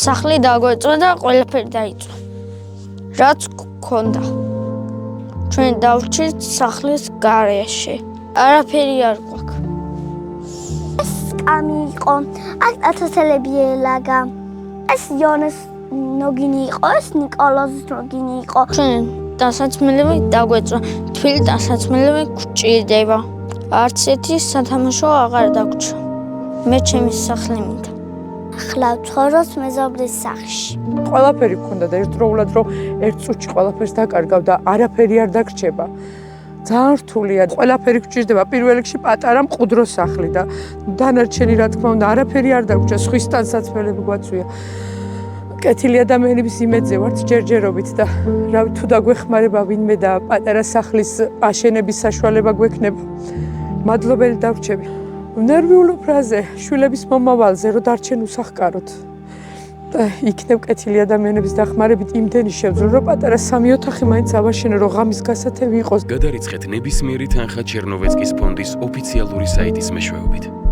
სახლი დაგვეწვა და ყველაფერი დაიწვა. რაც გქონდა. ჩვენ დავრჩით სახლის გარეშე. არაფერი არ გვაქვს. ეს კამი იყო, აქ ათასელები ელაგა. ეს იონეს ნოგინი იყო, ეს ნიკოლოზის ნოგინი იყო. ჩვენ დასაცმელები დაგვეწვა. თბილი დასაცმელები გვჭირდება. არც ერთი სათამაშო აღარ დაგვრჩა. მე ჩემი სახლი მინდა. ახლა ვცხოვრობ მეზობლის სახლში. ყველაფერი გქონდა და ერთდროულად რომ ერთ წუთში ყველაფერს დაკარგავ და არაფერი არ დაგრჩება. ძალიან რთულია. ყველაფერი გვჭირდება. პირველ რიგში პატარა მყუდრო სახლი და დანარჩენი რა თქმა უნდა არაფერი არ დაგვრჩა. სხვისთან საცმელები გვაწვია. კეთილი ადამიანების იმედზე ვართ ჯერჯერობით და რავი თუ დაგვეხმარება ვინმე და პატარა სახლის აშენების საშუალება გვექნება. მადლობელი დავრჩები. ნერვიულ ფრაზე შვილების მომავალზე რომ დარჩენ უსახკაროდ. და იქნებ კეთილი ადამიანების დახმარებით იმდენი შევძლო რომ პატარა სამი ოთახი მაინც ავაშენო რომ ღამის გასათევი იყოს. გადარიცხეთ ნებისმიერი თანხა ჩერნოვეცკის ფონდის ოფიციალური საიტის მეშვეობით.